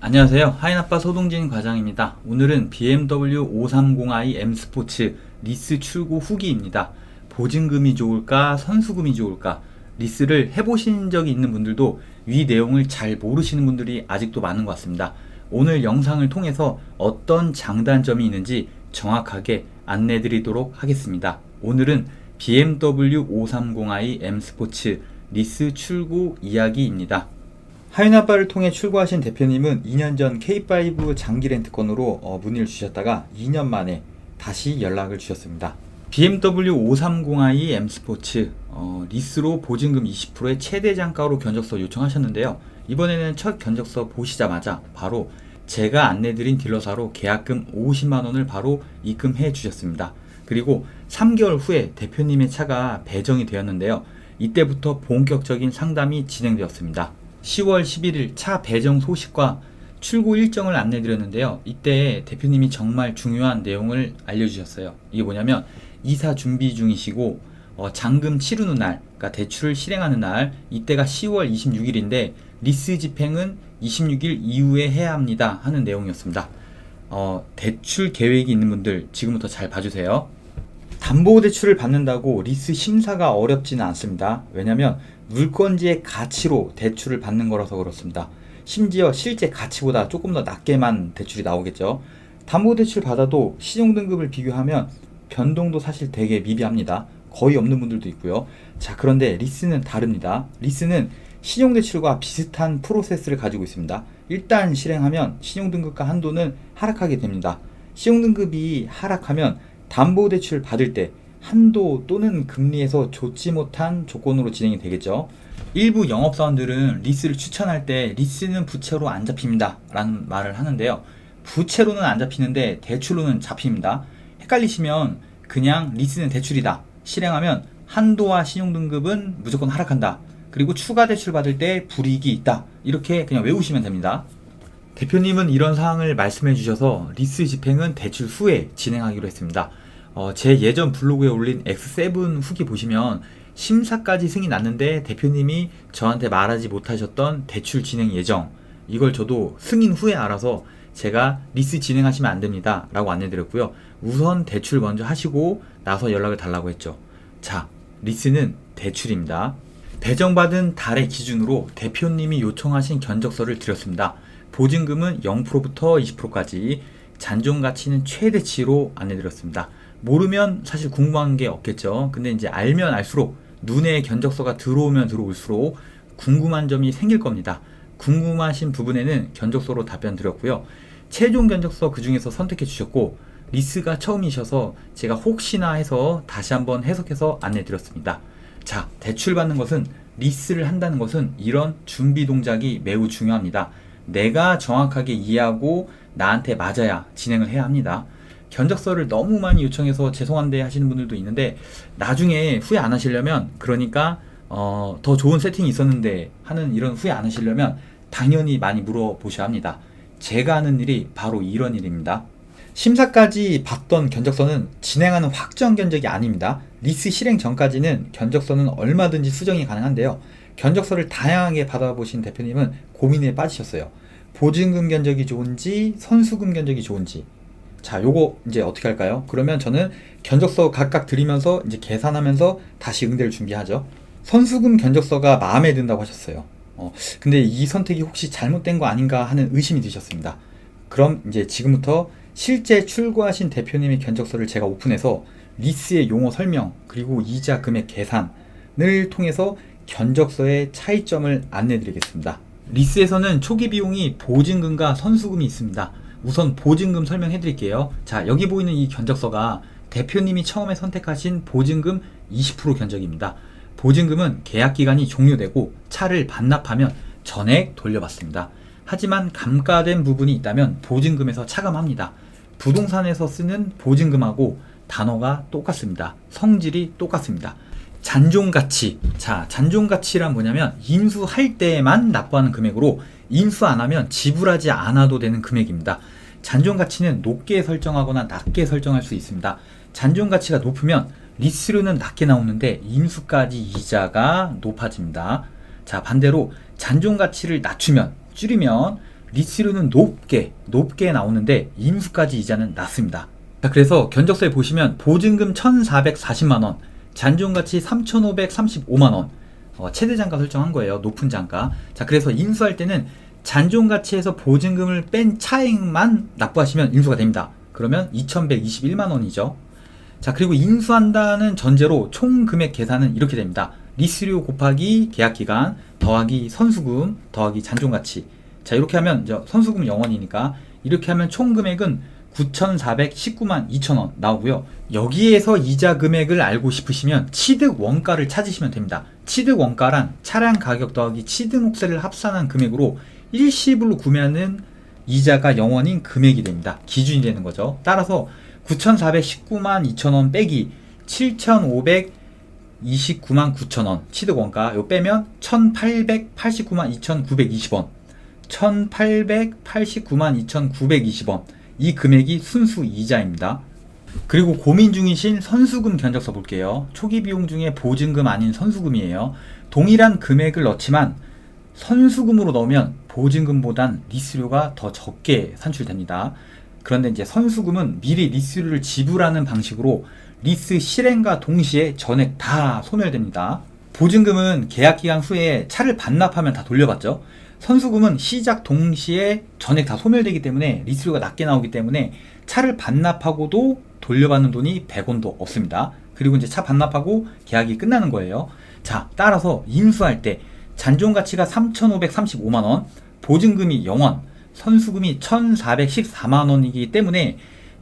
안녕하세요. 하인아빠 소동진 과장입니다. 오늘은 BMW 530i M 스포츠 리스 출고 후기입니다. 보증금이 좋을까 선수금이 좋을까, 리스를 해보신 적이 있는 분들도 위 내용을 잘 모르시는 분들이 아직도 많은 것 같습니다. 오늘 영상을 통해서 어떤 장단점이 있는지 정확하게 안내 드리도록 하겠습니다. 오늘은 BMW 530i M 스포츠 리스 출고 이야기입니다. 하윤아빠를 통해 출고하신 대표님은 2년 전 K5 장기 렌트건으로 문의를 주셨다가 2년 만에 다시 연락을 주셨습니다. BMW 530i M 스포츠 리스로 보증금 20%의 최대 잔가로 견적서 요청하셨는데요. 이번에는 첫 견적서 보시자마자 바로 제가 안내드린 딜러사로 계약금 50만원을 바로 입금해 주셨습니다. 그리고 3개월 후에 대표님의 차가 배정이 되었는데요. 이때부터 본격적인 상담이 진행되었습니다. 10월 11일 차 배정 소식과 출고 일정을 안내드렸는데요. 이때 대표님이 정말 중요한 내용을 알려주셨어요. 이게 뭐냐면 이사 준비 중이시고 잔금 치르는 날, 그러니까 대출을 실행하는 날, 이때가 10월 26일인데 리스 집행은 26일 이후에 해야 합니다 하는 내용이었습니다. 대출 계획이 있는 분들 지금부터 잘 봐주세요. 담보대출을 받는다고 리스 심사가 어렵지는 않습니다. 왜냐하면 물건지의 가치로 대출을 받는 거라서 그렇습니다. 심지어 실제 가치보다 조금 더 낮게만 대출이 나오겠죠. 담보대출 받아도 신용등급을 비교하면 변동도 사실 되게 미비합니다. 거의 없는 분들도 있고요. 자, 그런데 리스는 다릅니다. 리스는 신용대출과 비슷한 프로세스를 가지고 있습니다. 일단 실행하면 신용등급과 한도는 하락하게 됩니다. 신용등급이 하락하면 담보대출 받을 때 한도 또는 금리에서 좋지 못한 조건으로 진행이 되겠죠. 일부 영업사원들은 리스를 추천할 때 리스는 부채로 안 잡힙니다 라는 말을 하는데요. 부채로는 안 잡히는데 대출로는 잡힙니다. 헷갈리시면 그냥 리스는 대출이다, 실행하면 한도와 신용등급은 무조건 하락한다, 그리고 추가 대출 받을 때 불이익이 있다, 이렇게 그냥 외우시면 됩니다. 대표님은 이런 사항을 말씀해 주셔서 리스 집행은 대출 후에 진행하기로 했습니다. 제 예전 블로그에 올린 X7 후기 보시면 심사까지 승이 났는데 대표님이 저한테 말하지 못하셨던 대출 진행 예정, 이걸 저도 승인 후에 알아서 제가 리스 진행하시면 안 됩니다 라고 안내드렸고요. 우선 대출 먼저 하시고 나서 연락을 달라고 했죠. 자, 리스는 대출입니다. 배정받은 달의 기준으로 대표님이 요청하신 견적서를 드렸습니다. 보증금은 0%부터 20%까지, 잔존가치는 최대치로 안내드렸습니다. 모르면 사실 궁금한 게 없겠죠. 근데 이제 알면 알수록, 눈에 견적서가 들어오면 들어올수록 궁금한 점이 생길 겁니다. 궁금하신 부분에는 견적서로 답변 드렸고요. 최종 견적서 그 중에서 선택해 주셨고, 리스가 처음이셔서 제가 혹시나 해서 다시 한번 해석해서 안내 드렸습니다. 자, 대출 받는 것은, 리스를 한다는 것은 이런 준비 동작이 매우 중요합니다. 내가 정확하게 이해하고 나한테 맞아야 진행을 해야 합니다. 견적서를 너무 많이 요청해서 죄송한데 하시는 분들도 있는데, 나중에 후회 안 하시려면, 그러니까 더 좋은 세팅이 있었는데 하는 이런 후회 안 하시려면 당연히 많이 물어보셔야 합니다. 제가 하는 일이 바로 이런 일입니다. 심사까지 받던 견적서는 진행하는 확정 견적이 아닙니다. 리스 실행 전까지는 견적서는 얼마든지 수정이 가능한데요. 견적서를 다양하게 받아보신 대표님은 고민에 빠지셨어요. 보증금 견적이 좋은지 선수금 견적이 좋은지. 자, 요거 이제 어떻게 할까요? 그러면 저는 견적서 각각 드리면서 이제 계산하면서 다시 응대를 준비하죠. 선수금 견적서가 마음에 든다고 하셨어요. 근데 이 선택이 혹시 잘못된 거 아닌가 하는 의심이 드셨습니다. 그럼 이제 지금부터 실제 출고하신 대표님의 견적서를 제가 오픈해서 리스의 용어 설명, 그리고 이자 금액 계산을 통해서 견적서의 차이점을 안내 드리겠습니다. 리스에서는 초기 비용이 보증금과 선수금이 있습니다. 우선 보증금 설명해 드릴게요. 자, 여기 보이는 이 견적서가 대표님이 처음에 선택하신 보증금 20% 견적입니다. 보증금은 계약 기간이 종료되고 차를 반납하면 전액 돌려받습니다. 하지만 감가된 부분이 있다면 보증금에서 차감합니다. 부동산에서 쓰는 보증금하고 단어가 똑같습니다. 성질이 똑같습니다. 잔존가치. 자, 잔존가치란 뭐냐면 인수할 때만 납부하는 금액으로 인수 안 하면 지불하지 않아도 되는 금액입니다. 잔존가치는 높게 설정하거나 낮게 설정할 수 있습니다. 잔존가치가 높으면 리스료는 낮게 나오는데 인수까지 이자가 높아집니다. 자, 반대로 잔존 가치를 낮추면, 줄이면 리스료는 높게 나오는데 인수까지 이자는 낮습니다. 자, 그래서 견적서에 보시면 보증금 1,440만원, 잔존가치 3,535만원, 최대 단가 설정한 거예요. 높은 단가. 자, 그래서 인수할 때는 잔존가치에서 보증금을 뺀 차액만 납부하시면 인수가 됩니다. 그러면 2,121만원이죠. 자, 그리고 인수한다는 전제로 총 금액 계산은 이렇게 됩니다. 리스료 곱하기 계약기간 더하기 선수금 더하기 잔존가치. 자, 이렇게 하면 선수금 0원이니까 이렇게 하면 총 금액은 9,419만 2천원 나오고요. 여기에서 이자 금액을 알고 싶으시면 취득 원가를 찾으시면 됩니다. 취득 원가란 차량 가격 더하기 취득록세를 합산한 금액으로 일시불로 구매하는 이자가 0원인 금액이 됩니다. 기준이 되는 거죠. 따라서 9,419만 2천원 빼기 7,529만 9천원 취득 원가 요 빼면 1,889만 2,920원 1,889만 2,920원 이 금액이 순수 이자입니다. 그리고 고민 중이신 선수금 견적서 볼게요. 초기 비용 중에 보증금 아닌 선수금이에요. 동일한 금액을 넣지만 선수금으로 넣으면 보증금보단 리스료가 더 적게 산출됩니다. 그런데 이제 선수금은 미리 리스료를 지불하는 방식으로 리스 실행과 동시에 전액 다 소멸됩니다. 보증금은 계약기간 후에 차를 반납하면 다 돌려받죠. 선수금은 시작 동시에 전액 다 소멸되기 때문에 리스료가 낮게 나오기 때문에 차를 반납하고도 돌려받는 돈이 100원도 없습니다. 그리고 이제 차 반납하고 계약이 끝나는 거예요. 자, 따라서 인수할 때 잔존가치가 3,535만원, 보증금이 0원, 선수금이 1,414만원이기 때문에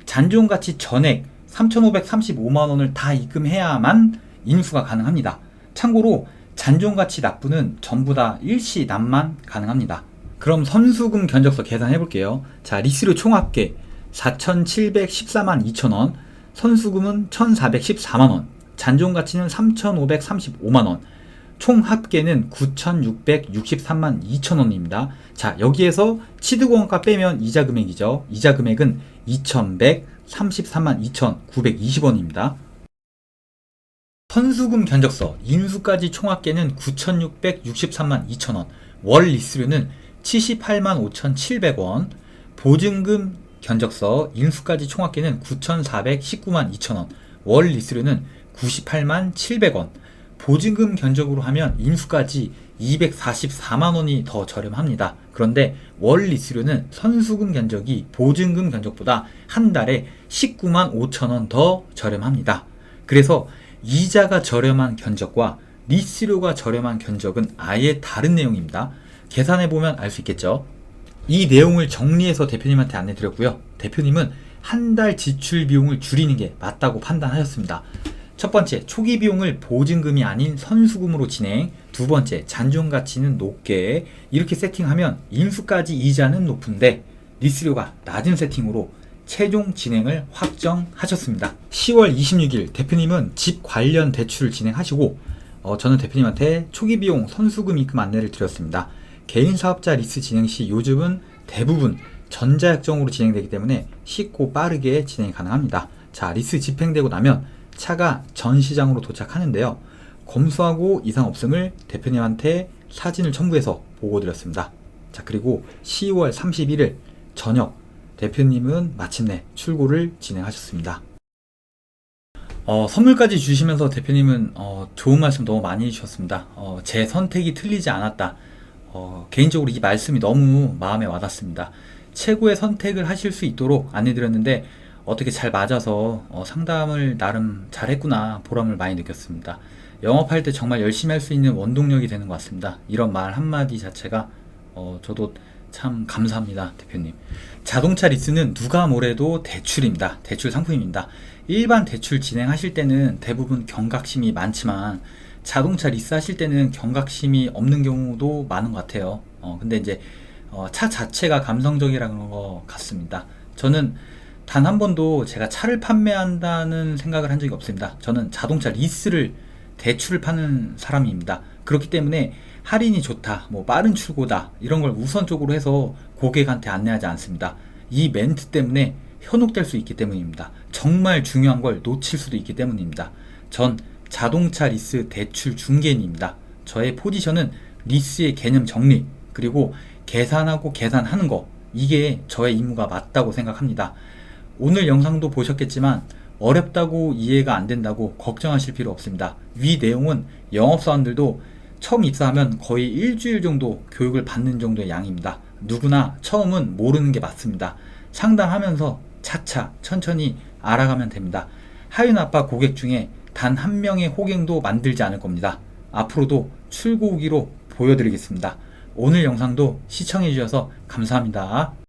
잔존가치 전액 3,535만원을 다 입금해야만 인수가 가능합니다. 참고로 잔존가치 납부는 전부 다 일시 납만 가능합니다. 그럼 선수금 견적서 계산해 볼게요. 자, 리스료 총합계 4,714만 2천원, 선수금은 1,414만원, 잔존가치는 3,535만원, 총 합계는 9,663만 2천원입니다. 자, 여기에서 취득원가 빼면 이자 금액이죠. 이자 금액은 2,133만 2,920원입니다. 선수금 견적서 인수까지 총합계는 9,663만 2천원, 월 리스료는 78만 5,700원, 보증금 견적서 인수까지 총합계는 9,419만 2천원, 월 리스료는 98만 700원, 보증금 견적으로 하면 인수까지 244만원이 더 저렴합니다. 그런데 월 리스료는 선수금 견적이 보증금 견적보다 한 달에 19만 5천원 더 저렴합니다. 그래서 이자가 저렴한 견적과 리스료가 저렴한 견적은 아예 다른 내용입니다. 계산해보면 알 수 있겠죠. 이 내용을 정리해서 대표님한테 안내 드렸고요. 대표님은 한 달 지출 비용을 줄이는 게 맞다고 판단하셨습니다. 첫 번째, 초기 비용을 보증금이 아닌 선수금으로 진행. 두 번째, 잔존가치는 높게. 이렇게 세팅하면 인수까지 이자는 높은데 리스료가 낮은 세팅으로 최종 진행을 확정하셨습니다. 10월 26일 대표님은 집 관련 대출을 진행하시고 저는 대표님한테 초기 비용 선수금 입금 안내를 드렸습니다. 개인 사업자 리스 진행 시 요즘은 대부분 전자약정으로 진행되기 때문에 쉽고 빠르게 진행이 가능합니다. 자, 리스 집행되고 나면 차가 전시장으로 도착하는데요. 검수하고 이상 없음을 대표님한테 사진을 첨부해서 보고 드렸습니다. 자, 그리고 10월 31일 저녁 대표님은 마침내 출고를 진행하셨습니다. 선물까지 주시면서 대표님은 좋은 말씀 너무 많이 해주셨습니다. 제 선택이 틀리지 않았다. 개인적으로 이 말씀이 너무 마음에 와닿습니다. 최고의 선택을 하실 수 있도록 안내드렸는데 어떻게 잘 맞아서 상담을 나름 잘했구나 보람을 많이 느꼈습니다. 영업할 때 정말 열심히 할 수 있는 원동력이 되는 것 같습니다. 이런 말 한마디 자체가 저도 참 감사합니다, 대표님. 자동차 리스는 누가 뭐래도 대출입니다. 대출 상품입니다. 일반 대출 진행하실 때는 대부분 경각심이 많지만 자동차 리스 하실 때는 경각심이 없는 경우도 많은 것 같아요. 근데 이제 차 자체가 감성적이라는 것 같습니다. 저는 단 한 번도 제가 차를 판매한다는 생각을 한 적이 없습니다. 저는 자동차 리스를 대출을 파는 사람입니다. 그렇기 때문에 할인이 좋다, 뭐 빠른 출고다 이런 걸 우선적으로 해서 고객한테 안내하지 않습니다. 이 멘트 때문에 현혹될 수 있기 때문입니다. 정말 중요한 걸 놓칠 수도 있기 때문입니다. 전 자동차 리스 대출 중개인입니다. 저의 포지션은 리스의 개념 정리, 그리고 계산하고 계산하는 거, 이게 저의 임무가 맞다고 생각합니다. 오늘 영상도 보셨겠지만 어렵다고 이해가 안 된다고 걱정하실 필요 없습니다. 위 내용은 영업사원들도 처음 입사하면 거의 일주일 정도 교육을 받는 정도의 양입니다. 누구나 처음은 모르는 게 맞습니다. 상담하면서 차차 천천히 알아가면 됩니다. 하윤아빠 고객 중에 단 한 명의 호갱도 만들지 않을 겁니다. 앞으로도 출고 후기로 보여드리겠습니다. 오늘 영상도 시청해 주셔서 감사합니다.